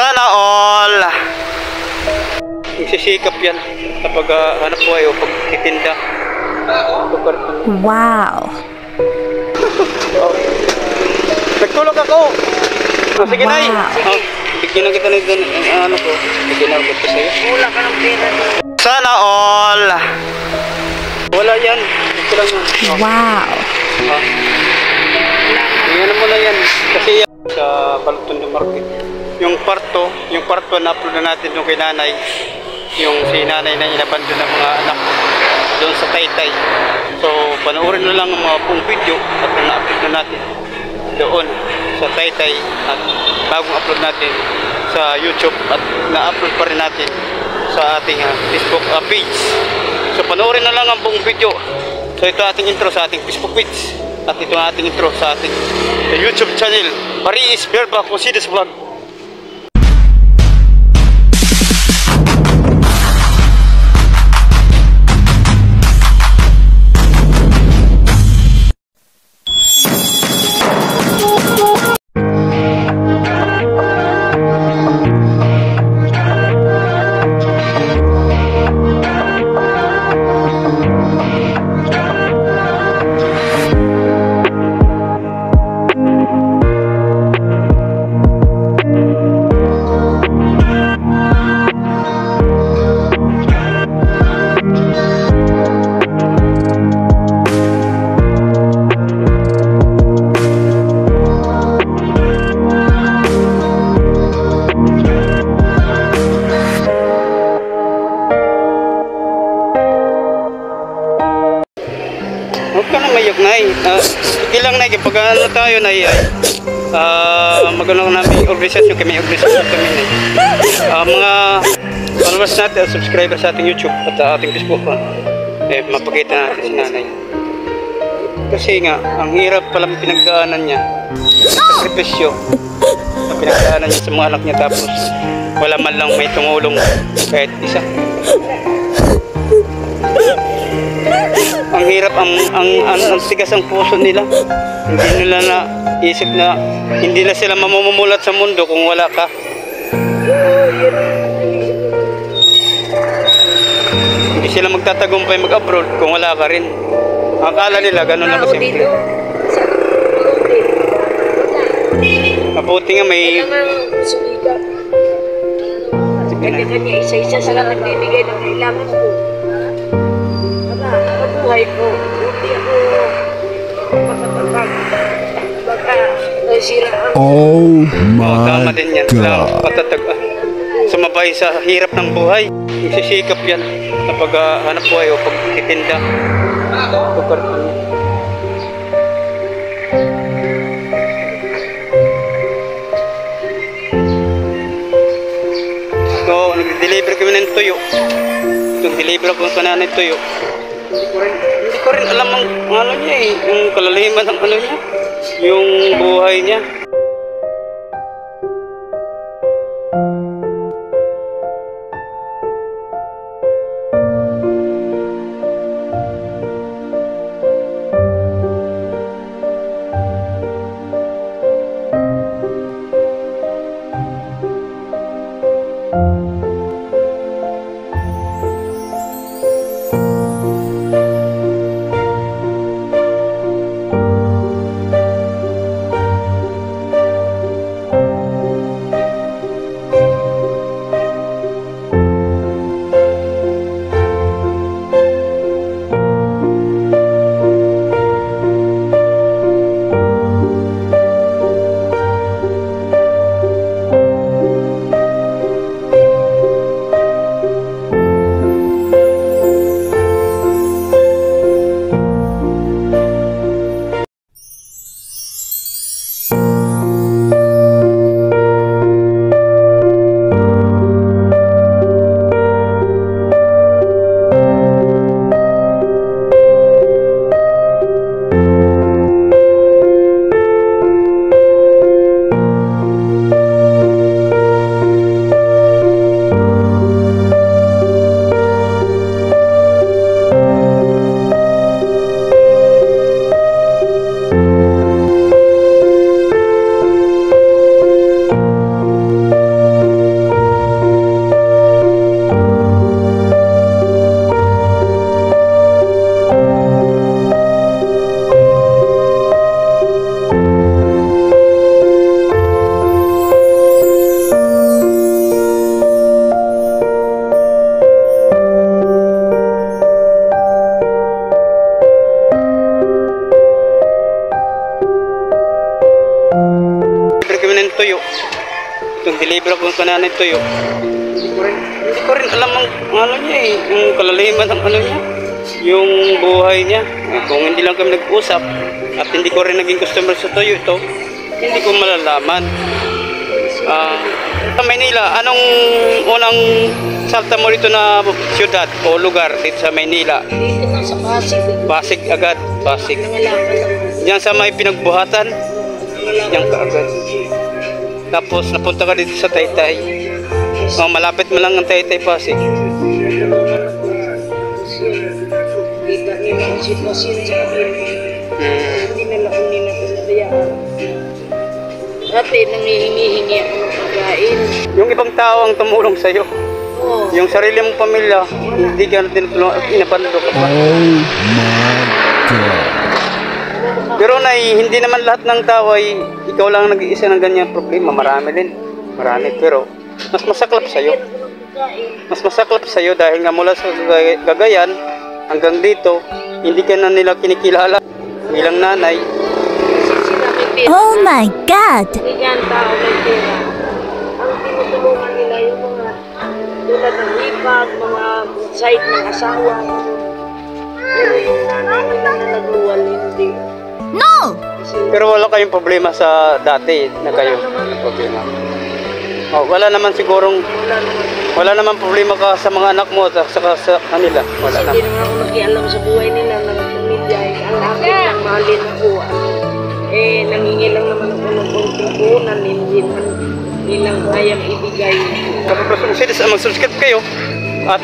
Sana all. Isisikap yan kapag hanap buhay o pagtitinda. Wow. Nagtulog ako. Sige Wow. Nay. Bigyan na kita ng ano ko. Bigyan na ko sa'yo. Wala ka ng pera. Sana all. Wala yan. Ito lang yan. Wow. Tingnan mo na yan. Kasi yan sa Balton Market. Yung part 1 na-upload na natin yung kay nanay. Yung si nanay na inabandon ng mga anak doon sa Taytay. So, panoorin na lang ang mga buong video at na-upload na natin doon sa Taytay at bagong upload natin sa YouTube at na-upload pa rin natin sa ating Facebook page. So, panoorin na lang ang buong video. So, ito ating intro sa ating Facebook page at ito ang ating intro sa ating YouTube channel. Mariis Berba Cosides Vlog. Huwag ka na mayok, Nay. Sige lang, Nay. Pag ano tayo, Nay, magano namin organisasyon kami, Nay. Mga followers natin, subscribers sa ating YouTube at ating Facebook, mapakita natin si Nanay. Kasi nga, ang hirap palang pinagdaanan niya. Sakripisyo na pinagdaanan niya sa mga anak niya, tapos wala man lang may tumulong kahit isa. Ang hirap, ang tigas ang puso nila. Hindi nila na isip na hindi na sila mamumulat sa mundo kung wala ka. Hindi sila magtatagumpay mag-abroad kung wala ka rin. Akala nila ganun lang kasimple. Mabuti nga may Kanya-kanya isa-isa sila nagbibigay ng kailangan ko. Buhay ko, hindi ako makapagpag. Baka nasira ako. Oh my tama din yan. God. Sumabay sa hirap ng buhay. Isisikap yan kapag hanap buhay o pagtitinda. So, nag-deliver kami ng tuyo. Itong deliver ako ng kanana ng tuyo. Hindi ko rin alam ang ano niya yung kalaliman ng ano niya, yung buhay niya. nag-deliver ako ng nanay tuyo. Hindi ko rin alam ang ano niya eh, yung kalaliman ng ano niya, yung buhay niya. Kung hindi lang kami nag-usap at hindi ko rin naging customer sa tuyo ito, hindi ko malalaman. Sa Maynila, anong unang salta mo dito na siyudad o lugar dito sa Maynila? Dito na sa Pasig. Pasig agad, Pasig. Nangalakal lang. Diyan sa may pinagbuhatan, diyan ka agad. Tapos napunta ka dito sa Taytay. Malapit mo lang ang Taytay, Pasig. Kita nila ang sitwasyon sa akin. Hindi nila ko nila pinabayaan. Dati nangihingi-hingi ako ng pagkain. Yung ibang tao ang tumulong sa'yo. Oo. Yung sarili mong pamilya, hindi ka na tinutulungan, inabando ka pa. Pero Nay, hindi naman lahat ng tao ay ikaw lang nag-iisa ng ganyang problema. Marami din. Marami. Pero mas masaklap sa'yo. Mas masaklap sa'yo dahil nga mula sa Cagayan hanggang dito, hindi ka na nila kinikilala bilang nanay. Oh my God! Ganyan tao may pera. Ang tinutulungan nila yung mga tulad ng hipag, mga side ng asawa. Pero yung nanay nila na nagluwal, hindi. No! Pero wala kayong problema sa dati na kayo. Problema. Wala naman sigurong, wala naman problema ka sa mga anak mo at saka sa kanila. Wala Kasi naman. hindi naman ako nakialam sa buhay nila ng pamilya. Ang akin ang mahalin ako. Nangingi lang naman ako ng konting punan, hindi man nilang kayang ibigay. Mag-subscribe kayo at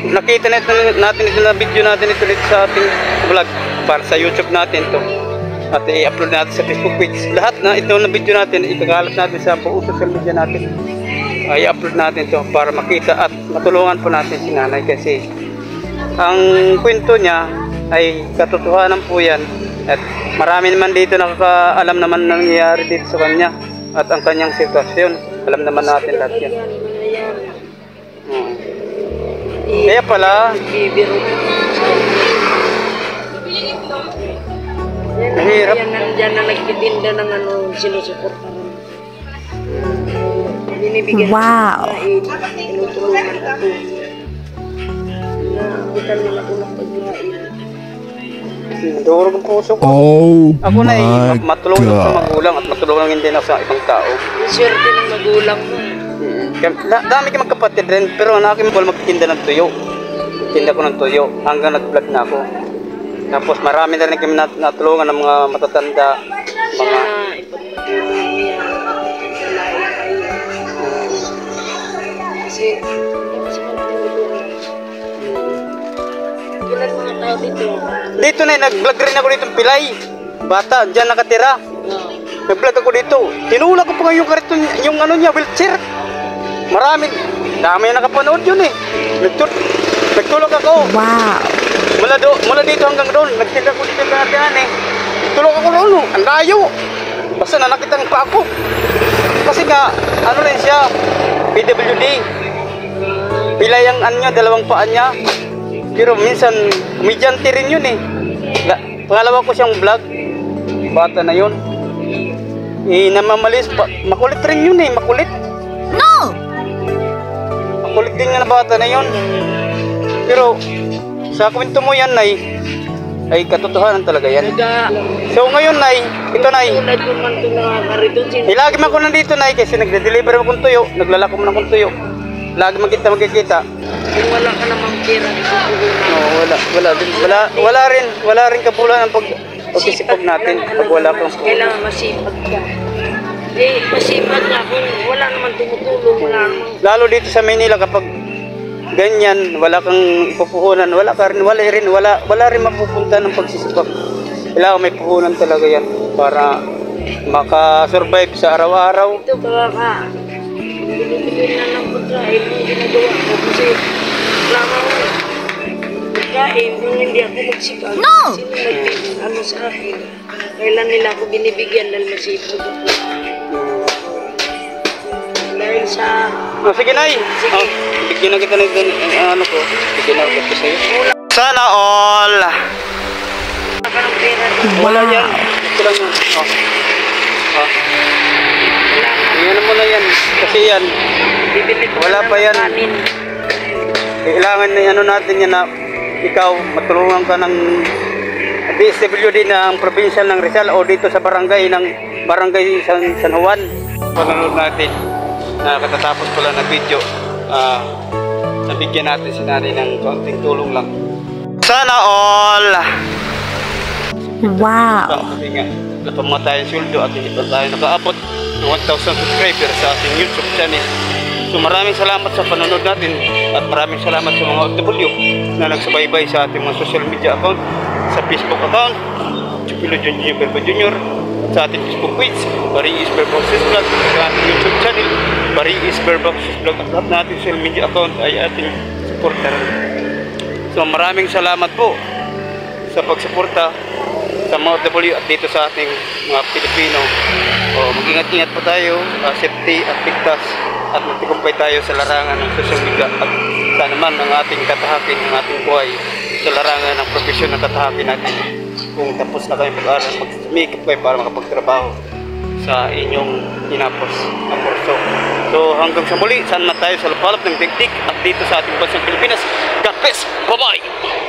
nakita natin ito na video natin ito dito sa ating vlog para sa YouTube natin to at i-upload natin sa Facebook page. Lahat na ito na video natin ikakalat natin sa buong social media natin. I-upload natin to para makita at matulungan po natin si nanay kasi ang kwento niya ay katotohanan po yan. At marami naman dito nakakaalam naman nangyayari dito sa kanya at ang kanyang sitwasyon. Alam naman natin lahat yan. Kaya pala, mahirap. Yan na nagtitinda ng ano, sinusuporta. Binibigyan Wow. ng pagkain, tinutulungan ako. Naabutan nila ko ng pagkain. Durog ang puso ko. Oh Ako na my matulungan sa God. magulang at matulungan din ako sa ibang tao. Ang swerte ng magulang mo. Dami ka magkapatid rin, pero ang akin wala magtitinda ng tuyo. Tinda ko ng tuyo hanggang nag-vlog na ako. Tapos marami na rin kami natulungan ng mga matatanda. Mga Sana ipagpatuloy niya. Kasi hindi kasi magtulungan. Ilan mga tao dito? dito na nag-vlog rin ako dito ng Pilay. Bata, diyan nakatira. Nag-vlog ako dito. Tinulak ko pa nga yung kariton, yung ano niya, wheelchair. Marami, dami na nakapanood yun eh. Nagtulak ako. Wow! Mula dito hanggang doon, nagtinda ko dito ng hatihan eh. Tulog ako doon, ang layo. Basta nanakitang pa ako. Kasi nga, ano rin siya, PWD. Pilay ang anyo, dalawang paan niya. Pero minsan, komedyante rin yun eh. Pangalawa ko siyang vlog. Bata na yun. Namamalis, makulit rin yun eh, makulit. No! Makulit din nga na bata na yun. Pero, sa kwento mo yan, Nay, ay katotohanan talaga yan. So ngayon, Nay, ito, Nay. Tulad ko man ito nakakariton. Lagi man ko nandito, Nay, kasi nagde-deliver ako ng tuyo. Naglalako mo ng tuyo. Lagi man kita magkikita. Kung wala ka namang pera, No, wala rin kabulan ang pag-isipag natin pag wala kang kailangan masipag ka. Masipag nga kung wala naman tumutulong, wala naman. lalo dito sa Manila kapag ganyan, wala kang ipupuhunan, wala rin mapupunta ng pagsisipag. Kailangan may puhunan talaga yan para makasurvive sa araw-araw. Ito baka binibigyan na ng pagkain yung ginagawa ko kasi wala mo pagkain kung hindi ako magsipag. No! Sino ano sa akin? Kailan nila ako binibigyan dahil masipag ako. Dahil sa... Sige, Nay. Sige. Bigyan na kita ng ano ko. Bigyan na kita sa'yo. Sana all. Wala ka ng pera. Wala yan. Ito lang yun. Kailangan Iyan mo na yan. Kasi yan, Bibili ko wala na pa ng yan. kanin. kailangan na ano natin yan na ikaw matulungan ka ng DSWD ng probinsya ng Rizal o dito sa barangay San Juan. Panonood natin na katatapos ko lang na video, nabigyan natin si nanay ng konting tulong lang. Sana all! Wow. Kasi nga, lapang mga tayong sweldo at hindi pa tayo nakaabot ng 1,000 subscribers sa ating YouTube channel. So maraming salamat sa panonood natin at maraming salamat sa mga OFW na nagsubaybay sa ating mga social media account, sa Facebook account, Chupilo Junior Berbo Junior, sa ating Facebook page, Bariis Berboxes Vlog, sa ating YouTube channel, Bariis Berboxes Vlog, at lahat na ating social media account ay ating supporter. So maraming salamat po sa pagsuporta sa mga OFW at dito sa ating mga Pilipino. Mag-ingat-ingat po tayo, safety at ligtas, at magtikumpay tayo sa larangan ng social media at sana naman ang ating katahakin, ang ating buhay sa larangan ng profesyon na katahakin natin. Kung tapos na kayo mag-aaral, mag-make kayo para makapagtrabaho sa inyong inapos na kurso. So hanggang sa muli, sana tayo sa lapalap ng tigtik at dito sa ating bansang Pilipinas. God bless! Bye-bye!